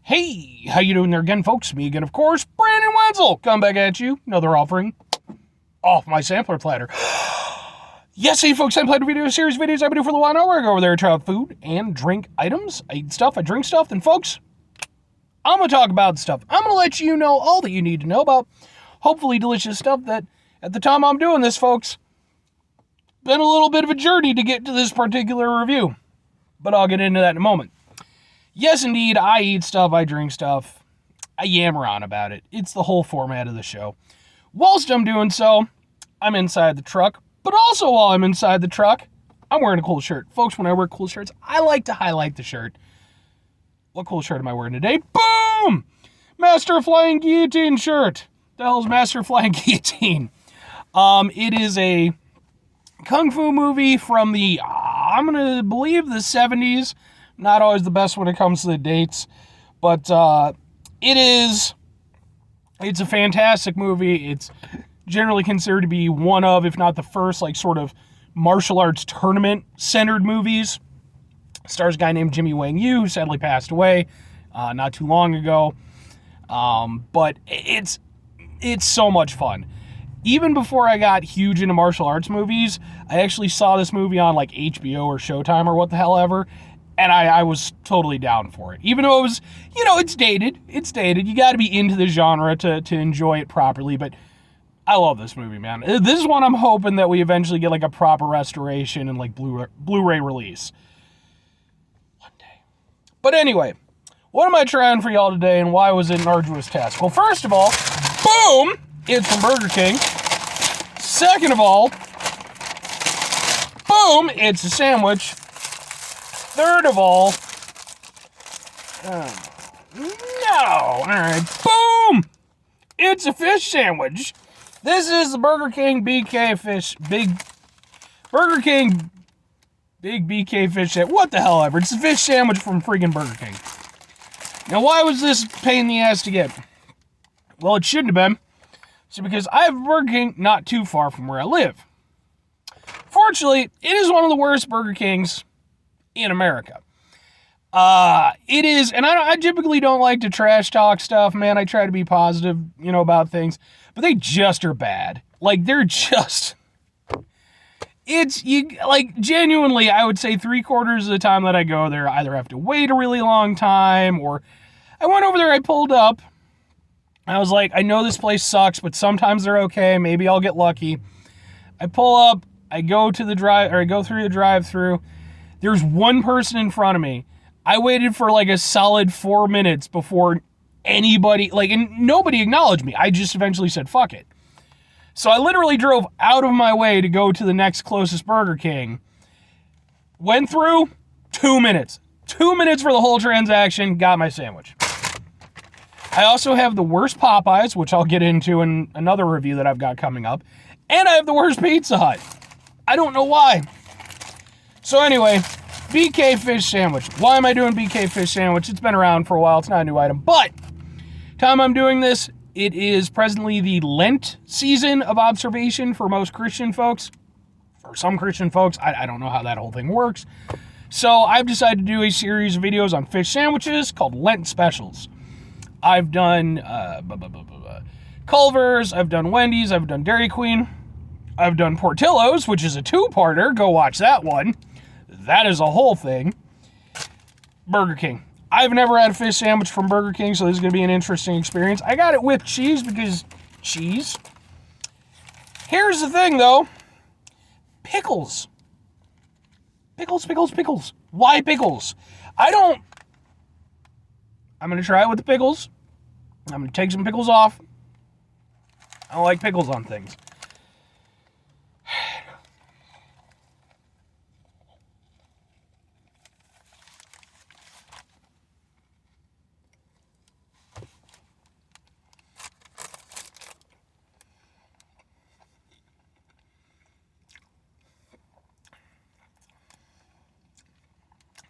Hey, how you doing there again, folks? Me again, of course, Brandon Wenzel. Come back at you. Another offering off my sampler platter. Yes, hey, folks, I'm playing video series videos I've been doing for a while now where I go over there and try out food and drink items. I eat stuff, I drink stuff, then, folks, I'm going to talk about stuff. I'm going to let you know all that you need to know about hopefully delicious stuff that, at the time I'm doing this, folks, been a little bit of a journey to get to this particular review. But I'll get into that in a moment. Yes, indeed, I eat stuff, I drink stuff, I yammer on about it. It's the whole format of the show. Whilst I'm doing so, I'm inside the truck, but also while I'm inside the truck, I'm wearing a cool shirt. Folks, when I wear cool shirts, I like to highlight the shirt. What cool shirt am I wearing today? Boom! Master Flying Guillotine shirt. The hell's Master Flying Guillotine? It is a kung fu movie from the, I'm going to believe, the 70s. Not always the best when it comes to the dates, but it's a fantastic movie. It's generally considered to be one of, if not the first, like sort of martial arts tournament-centered movies. Stars a guy named Jimmy Wang Yu, who sadly passed away not too long ago. But it's so much fun. Even before I got huge into martial arts movies, I actually saw this movie on like HBO or Showtime or what the hell ever. And I was totally down for it. Even though it was, it's dated. It's dated. You got to be into the genre to enjoy it properly. But I love this movie, man. This is one I'm hoping that we eventually get like a proper restoration and like Blu-ray release. One day. But anyway, what am I trying for y'all today and why was it an arduous task? Well, first of all, boom! It's from Burger King. Second of all, boom! It's a sandwich. Third of all, no, all right, boom! It's a fish sandwich. This is the Burger King Big BK fish sandwich. What the hell ever? It's a fish sandwich from freaking Burger King. Now, why was this a pain in the ass to get? Well, it shouldn't have been. So, because I have a Burger King not too far from where I live. Fortunately, it is one of the worst Burger Kings in America. It is, and I typically don't like to trash talk stuff, man. I try to be positive, about things, but they just are bad. Like, they're just, genuinely, I would say 3/4 of the time that I go there, I either have to wait a really long time, or I went over there, I pulled up, I was like, I know this place sucks, but sometimes they're okay, maybe I'll get lucky. I pull up, I go through the drive-thru. There's one person in front of me. I waited for like a solid 4 minutes before anybody, and nobody acknowledged me. I just eventually said, fuck it. So I literally drove out of my way to go to the next closest Burger King. Went through 2 minutes. 2 minutes for the whole transaction. Got my sandwich. I also have the worst Popeyes, which I'll get into in another review that I've got coming up. And I have the worst Pizza Hut. I don't know why. So anyway, BK fish sandwich. Why am I doing BK fish sandwich? It's been around for a while. It's not a new item. But, time I'm doing this, it is presently the Lent season of observation for most Christian folks. For some Christian folks, I don't know how that whole thing works. So I've decided to do a series of videos on fish sandwiches called Lent Specials. I've done Culver's, I've done Wendy's, I've done Dairy Queen, I've done Portillo's, which is a two-parter. Go watch that one. That is a whole thing. Burger King. I've never had a fish sandwich from Burger King, so this is going to be an interesting experience. I got it with cheese because cheese. Here's the thing, though. Pickles. Pickles. Why pickles? I'm going to try it with the pickles. I'm going to take some pickles off. I don't like pickles on things.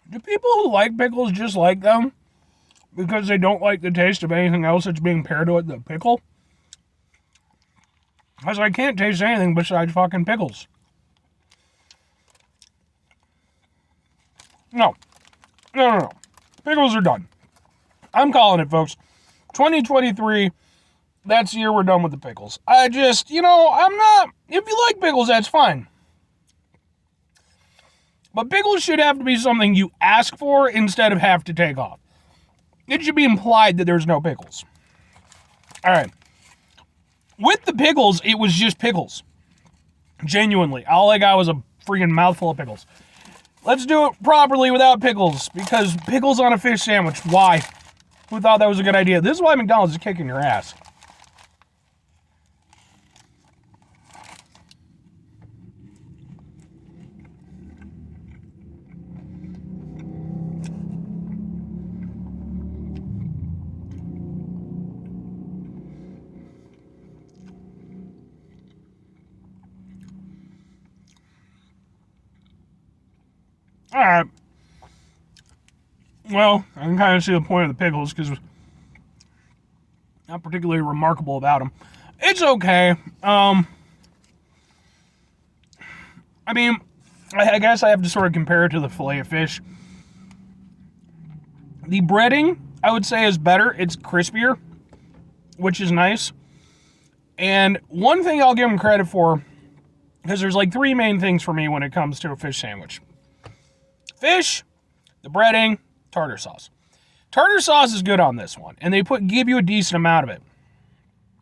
Do people who like pickles just like them because they don't like the taste of anything else that's being paired with the pickle? Because I can't taste anything besides fucking pickles. No. Pickles are done. I'm calling it, folks. 2023, that's the year we're done with the pickles. I'm not, if you like pickles, that's fine. But pickles should have to be something you ask for instead of have to take off. It should be implied that there's no pickles. All right. With the pickles, it was just pickles. Genuinely. All I got was a freaking mouthful of pickles. Let's do it properly without pickles, because pickles on a fish sandwich. Why? Who thought that was a good idea? This is why McDonald's is kicking your ass. All right. Well, I can kind of see the point of the pickles because not particularly remarkable about them. It's okay. I mean, I guess I have to sort of compare it to the fillet of fish. The breading, I would say, is better. It's crispier, which is nice. And one thing I'll give them credit for, because there's like three main things for me when it comes to a fish sandwich. Fish, the breading, tartar sauce. Tartar sauce is good on this one, and they give you a decent amount of it.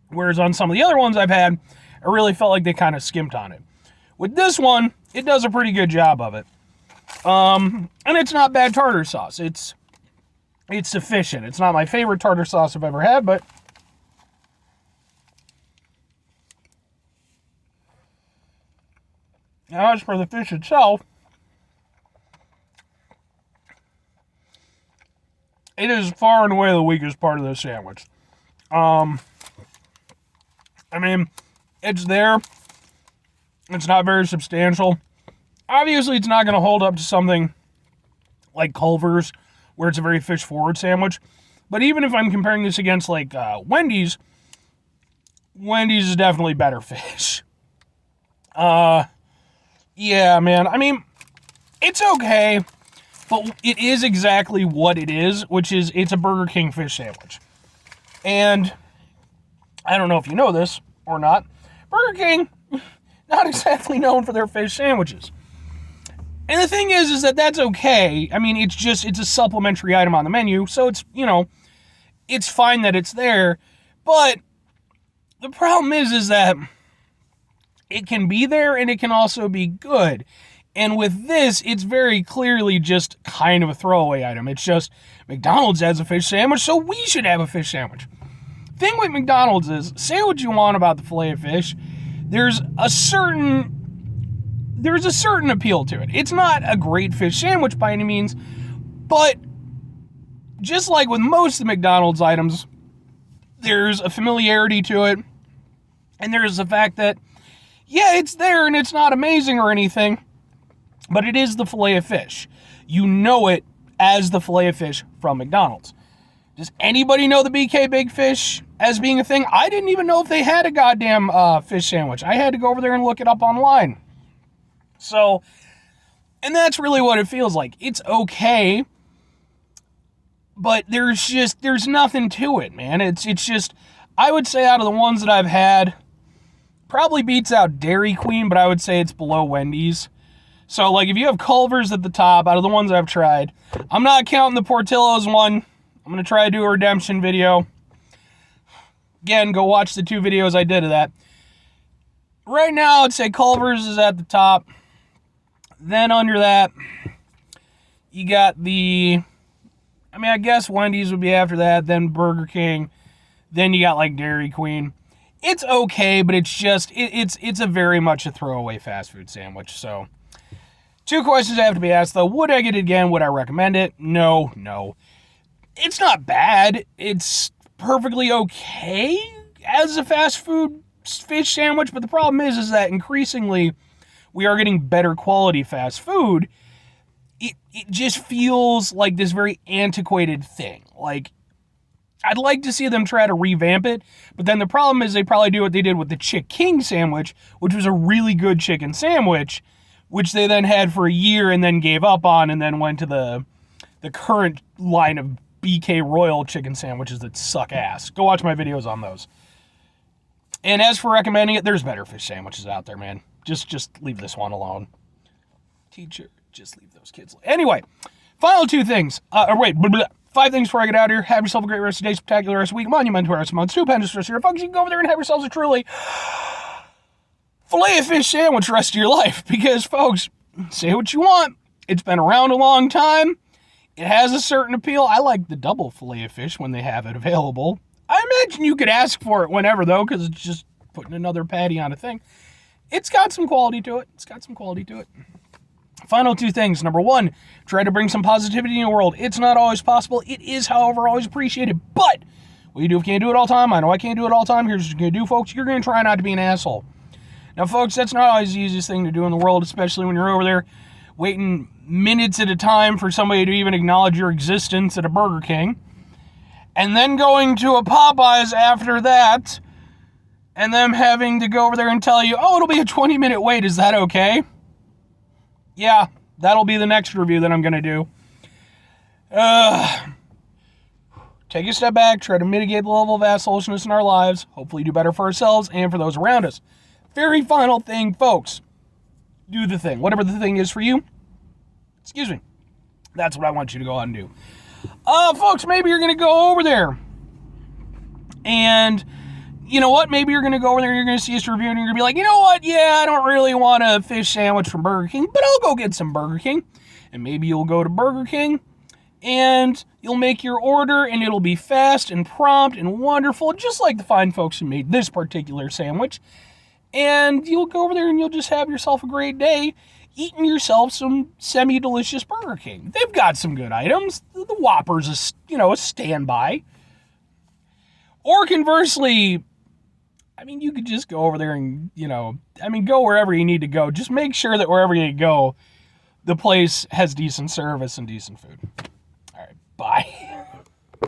Whereas on some of the other ones I've had, I really felt like they kind of skimped on it. With this one, it does a pretty good job of it. And it's not bad tartar sauce. It's sufficient. It's not my favorite tartar sauce I've ever had, but now as for the fish itself, it is far and away the weakest part of this sandwich. I mean, it's there. It's not very substantial. Obviously, it's not going to hold up to something like Culver's, where it's a very fish-forward sandwich. But even if I'm comparing this against, like, Wendy's, Wendy's is definitely better fish. Yeah, man. I mean, it's okay. But it is exactly what it is, which is it's a Burger King fish sandwich. And I don't know if you know this or not. Burger King, not exactly known for their fish sandwiches. And the thing is that that's okay. I mean, it's a supplementary item on the menu. So it's, it's fine that it's there. But the problem is that it can be there and it can also be good. And with this, it's very clearly just kind of a throwaway item. It's just McDonald's has a fish sandwich, so we should have a fish sandwich. Thing with McDonald's is, say what you want about the filet of fish, there's a certain appeal to it. It's not a great fish sandwich by any means, but just like with most of the McDonald's items, there's a familiarity to it, and there's the fact that, yeah, it's there and it's not amazing or anything, but it is the filet of fish. You know it as the filet of fish from McDonald's. Does anybody know the BK Big Fish as being a thing? I didn't even know if they had a goddamn fish sandwich. I had to go over there and look it up online. So, and that's really what it feels like. It's okay, but there's nothing to it, man. It's just, I would say out of the ones that I've had, probably beats out Dairy Queen, but I would say it's below Wendy's. So, like, if you have Culver's at the top, out of the ones I've tried, I'm not counting the Portillo's one. I'm going to try to do a redemption video. Again, go watch the 2 videos I did of that. Right now, I'd say Culver's is at the top. Then under that, you got I guess Wendy's would be after that, then Burger King. Then you got, like, Dairy Queen. It's okay, but it's just, it's a very much a throwaway fast food sandwich, so. 2 questions have to be asked, though. Would I get it again? Would I recommend it? No. It's not bad. It's perfectly okay as a fast food fish sandwich, but the problem is that increasingly we are getting better quality fast food. It just feels like this very antiquated thing. Like, I'd like to see them try to revamp it, but then the problem is they probably do what they did with the Chick King sandwich, which was a really good chicken sandwich, which they then had for a year and then gave up on and then went to the current line of BK Royal chicken sandwiches that suck ass. Go watch my videos on those. And as for recommending it, there's better fish sandwiches out there, man. Just leave this one alone. Teacher, just leave those kids alone. Anyway, final 2 things. 5 things before I get out of here. Have yourself a great rest of the day, spectacular rest of the week, monumental rest of the month, stupendous rest of your folks. You can go over there and have yourselves a truly filet of fish sandwich rest of your life. Because, folks, say what you want. It's been around a long time. It has a certain appeal. I like the double filet of fish when they have it available. I imagine you could ask for it whenever, though, because it's just putting another patty on a thing. It's got some quality to it. Final 2 things. Number 1, try to bring some positivity in your world. It's not always possible. It is, however, always appreciated. But what you do if you can't do it all the time, I know I can't do it all the time. Here's what you're going to do, folks. You're going to try not to be an asshole. Now, folks, that's not always the easiest thing to do in the world, especially when you're over there waiting minutes at a time for somebody to even acknowledge your existence at a Burger King. And then going to a Popeyes after that, and them having to go over there and tell you, oh, it'll be a 20-minute wait. Is that okay? Yeah, that'll be the next review that I'm going to do. Take a step back, try to mitigate the level of assholishness in our lives, hopefully do better for ourselves and for those around us. Very final thing, folks. Do the thing. Whatever the thing is for you, excuse me, that's what I want you to go out and do. Folks, maybe you're going to go over there and you know what? Maybe you're going to go over there and you're going to see us review and you're going to be like, you know what? Yeah, I don't really want a fish sandwich from Burger King, but I'll go get some Burger King. And maybe you'll go to Burger King and you'll make your order and it'll be fast and prompt and wonderful, just like the fine folks who made this particular sandwich. And you'll go over there and you'll just have yourself a great day eating yourself some semi-delicious Burger King. They've got some good items. The Whopper's a standby. Or conversely, I mean, you could just go over there and, go wherever you need to go. Just make sure that wherever you go, the place has decent service and decent food. All right, bye.